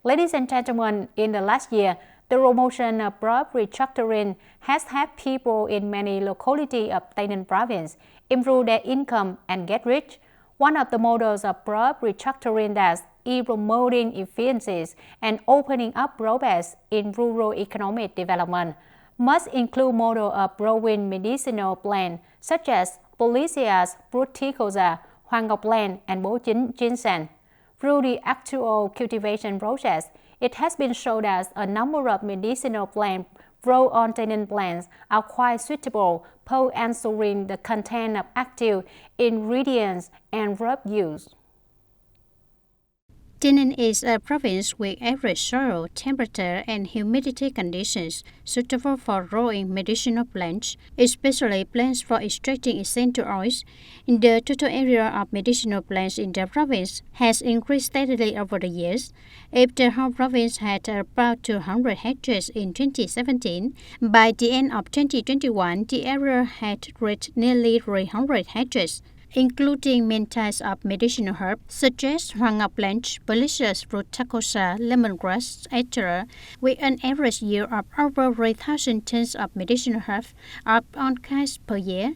Ladies and gentlemen, in the last year, the promotion of crop restructuring has helped people in many localities of Tay Ninh province improve their income and get rich. One of the models of crop restructuring that is promoting efficiencies and opening up prospects in rural economic development must include model of growing medicinal plants such as Polyscias, fruticosa, Hoan Ngoc plant, and Bo Chinh ginseng. Through the actual cultivation process, it has been shown that a number of medicinal plants grown on Tay Ninh plants are quite suitable for answering the content of active ingredients and herb use. Tay Ninh is a province with average soil, temperature, and humidity conditions suitable for growing medicinal plants, especially plants for extracting essential oils. The total area of medicinal plants in the province has increased steadily over the years. If the whole province had about 200 hectares in 2017, by the end of 2021, the area had reached nearly 300 hectares, including main types of medicinal herbs such as Hoan Ngoc plant, Polyscias, fruticosa, lemongrass, etc., with an average yield of over 3,000 tons of medicinal herbs of all kinds per year.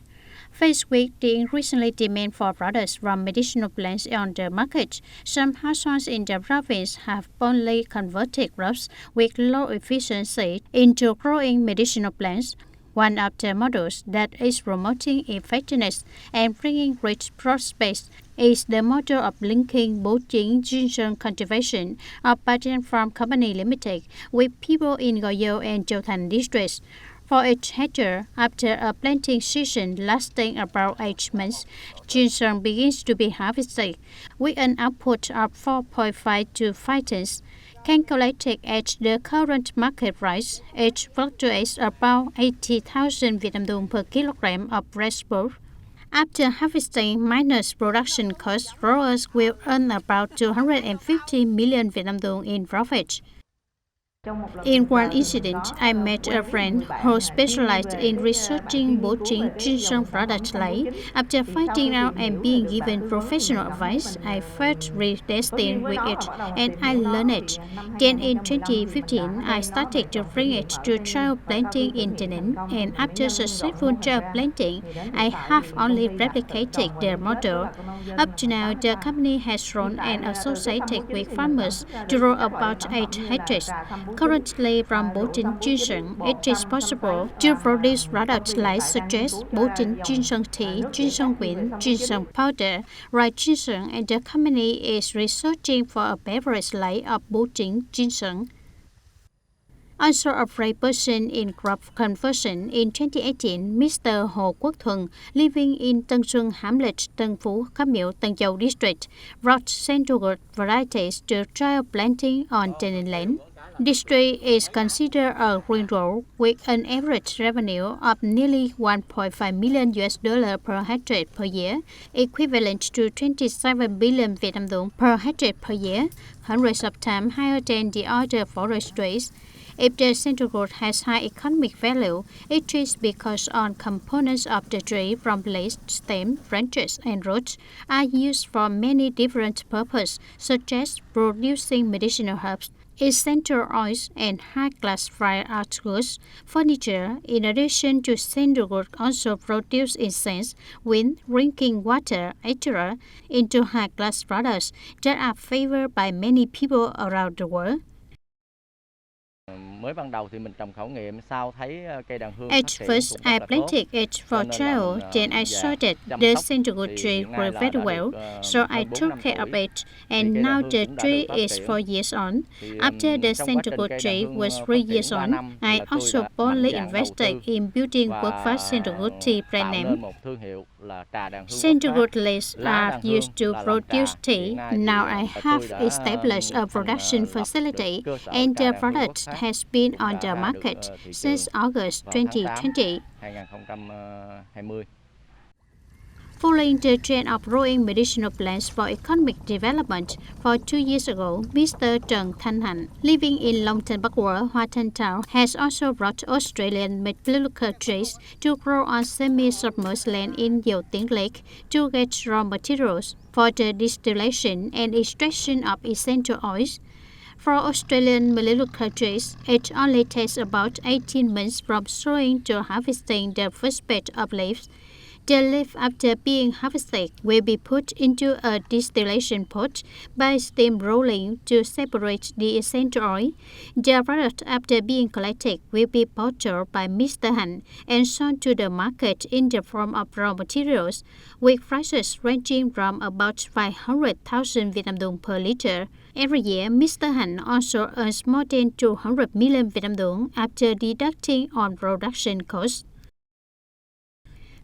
Faced with the increasingly demand for products from medicinal plants on the market, some households in the province have boldly converted crops with low efficiency into growing medicinal plants. One of the models that is promoting effectiveness and bringing rich prospects is the model of linking Bo Chinh ginseng cultivation of Patent Farm Company Limited with people in Goyo and Châu Thành districts. For each hectare, after a planting season lasting about 8 months, ginseng begins to be harvested with an output of 4.5 to 5 tons. Calculated at the current market price, it fluctuates about 80,000 Vietnam dong per kilogram of fresh fruit. After harvesting minus production costs, growers will earn about 250 million Vietnam dong in profit. In one incident, I met a friend who specialized in researching Bo Chinh ginseng product line. After finding out and being given professional advice, I felt redestined with it and I learned it. Then in 2015, I started to bring it to trial planting in Tay Ninh, and after successful trial planting, I have only replicated their model. Up to now, the company has grown and associated with farmers to grow about 8 hectares. Currently, from Bo Chinh ginseng, it is possible to produce products like such as Bo Chinh ginseng tea, ginseng green, ginseng powder, dried ginseng, and the company is researching for a beverage line of Bo Chinh ginseng. Also a great person in crop conversion, in 2018, Mr. Hoan Ngoc, living in Tân Xuân Hamlet, Tân Phú, Cam Miễu, Tân Châu district, brought central varieties to trial planting on Tay Ninh land. This tree is considered a green roll with an average revenue of nearly 1.5 million US dollar per hectare per year, equivalent to 27 billion Vietnam dong per hectare per year, hundreds of times higher than the other forest trees. If the central growth has high economic value, it is because all components of the tree from leaves, stem, branches, and roots are used for many different purposes, such as producing medicinal herbs, essential oils, and high-class fine art goods, furniture. In addition to central growth, also produce incense, wind, drinking water, etc., into high-class products that are favored by many people around the world. At first, I planted it for trial, then I saw that the central tree grew very well, so I took care of it, and now the tree is 4 years on. After the central tree was 3 years on, I also boldly invested in building world-class central tea brand name. Central leaves are used to produce tea. Now I have established a production facility, and the product has been on the market since August 2020. Following the trend of growing medicinal plants for economic development, for 2 years ago, Mr. Trần Thanh Hạnh, living in Long Thanh Bắc Quận, Hoa Thanh Town, has also brought Australian metallica trees to grow on semi-submerged land in Dầu Tiếng Lake to get raw materials for the distillation and extraction of essential oils. For Australian medicinal trees, it only takes about 18 months from sowing to harvesting the first batch of leaves. The leaf after being harvested will be put into a distillation pot by steam rolling to separate the essential oil. The product after being collected will be bottled by Mr. Han and sold to the market in the form of raw materials, with prices ranging from about 500,000 Vietnam dong per liter. Every year, Mr. Han also earns more than 200 million Vietnam dong after deducting on production costs.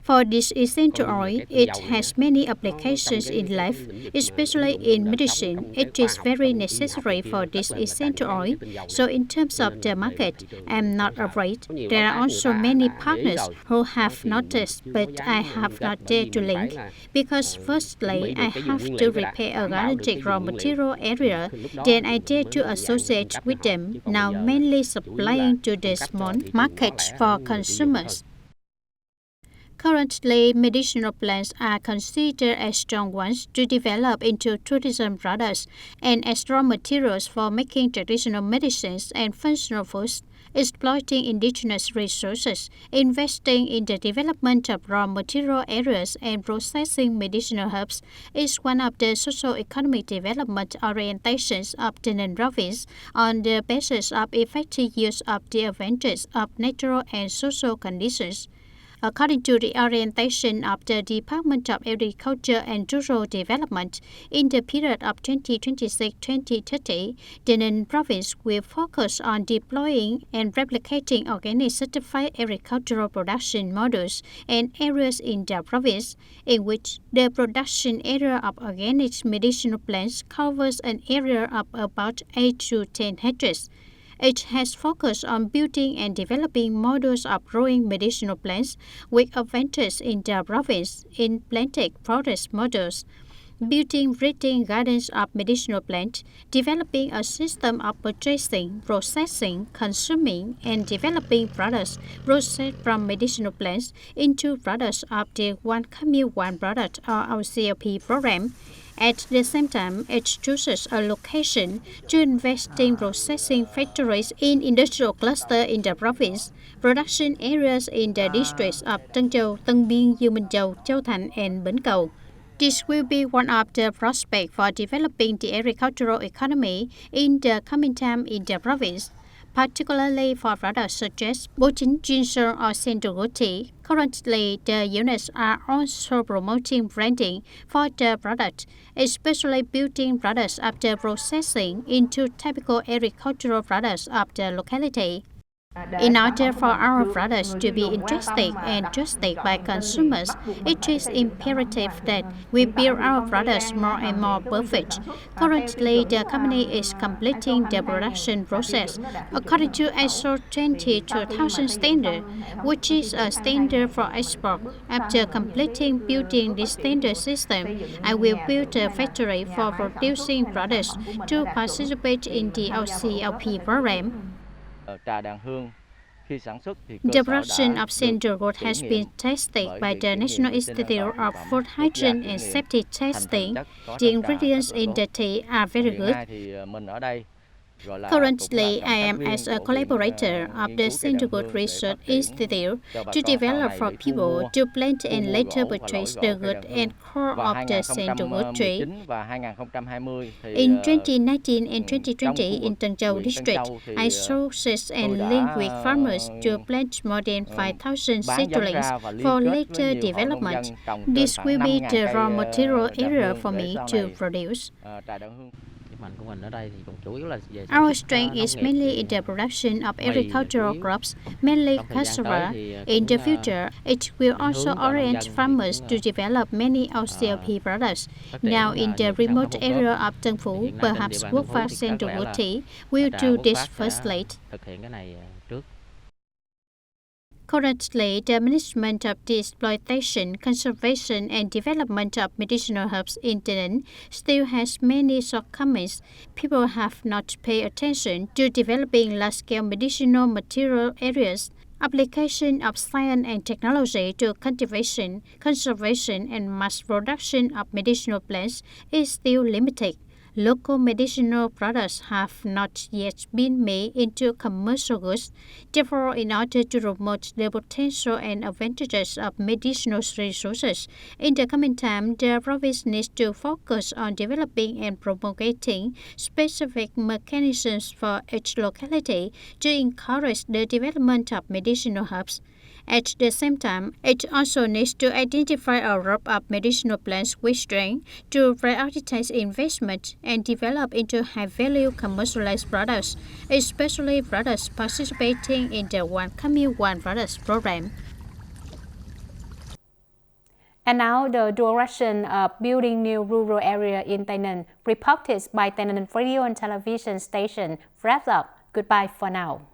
For this essential oil, it has many applications in life, especially in medicine. It is very necessary for this essential oil. So in terms of the market, I'm not afraid. There are also many partners who have noticed, but I have not dared to link. Because firstly, I have to repair a guaranteed raw material area, then I dare to associate with them, now mainly supplying to the small markets for consumers. Currently, medicinal plants are considered as strong ones to develop into tourism products and as raw materials for making traditional medicines and functional foods. Exploiting indigenous resources, investing in the development of raw material areas and processing medicinal herbs is one of the socio-economic development orientations of Tay Ninh province on the basis of effective use of the advantages of natural and social conditions. According to the orientation of the Department of Agriculture and Rural Development, in the period of 2026-2030, Tay Ninh province will focus on deploying and replicating organic certified agricultural production models and areas in the province, in which the production area of organic medicinal plants covers an area of about 8 to 10 hectares. It has focused on building and developing models of growing medicinal plants with advantage in the province in planted forest models, building breeding gardens of medicinal plants, developing a system of purchasing, processing, consuming, and developing products processed from medicinal plants into products of the One Commune One Product or OCLP program. At the same time, it chooses a location to invest in processing factories in industrial cluster in the province, production areas in the districts of Tân Châu, Tân Biên, U Minh Châu, Châu Thành, and Bến Cầu. This will be one of the prospects for developing the agricultural economy in the coming time in the province, particularly for products such as Bo Chinh, ginseng, or sandalwood tea. Currently, the units are also promoting branding for the product, especially building products after processing into typical agricultural products of the locality. In order for our products to be interesting and trusted by consumers, it is imperative that we build our products more and more perfect. Currently, the company is completing the production process according to ISO 22000 standard, which is a standard for export. After completing building this standard system, I will build a factory for producing products to participate in the OCLP program. The production of sandalwood has been tested by the National Institute of Food Hygiene and Safety Testing. The ingredients in the tea are very good. Currently, I am as a collaborator of the Sandalwood Research Institute to develop for people to plant and later purchase the wood and core of the sandalwood tree. In 2019 and 2020 in Tân Châu district, I sourced and linked with farmers to plant more than 5,000 seedlings for later development. This will be the raw material area for me to produce. Our strength is mainly in the production of agricultural crops, mainly cassava. In the future, it will also orient farmers to develop many OCLP products. Now, in the remote area of Tân Phú, perhaps wood-fast sandalwood tea will do this firstly. Currently, the management of the exploitation, conservation, and development of medicinal herbs in Tay Ninh still has many shortcomings. People have not paid attention to developing large-scale medicinal material areas. Application of science and technology to cultivation, conservation, and mass production of medicinal plants is still limited. local medicinal products have not yet been made into commercial goods. Therefore, in order to promote the potential and advantages of medicinal resources, in the coming time, the province needs to focus on developing and promulgating specific mechanisms for each locality to encourage the development of medicinal herbs. At the same time, it also needs to identify a group of medicinal plants with strength to prioritize investment and develop into high-value commercialized products, especially products participating in the One Company One Products program. And now the direction of building new rural area in Tay Ninh, reported by Tay Ninh Radio and Television Station, wraps up. Goodbye for now.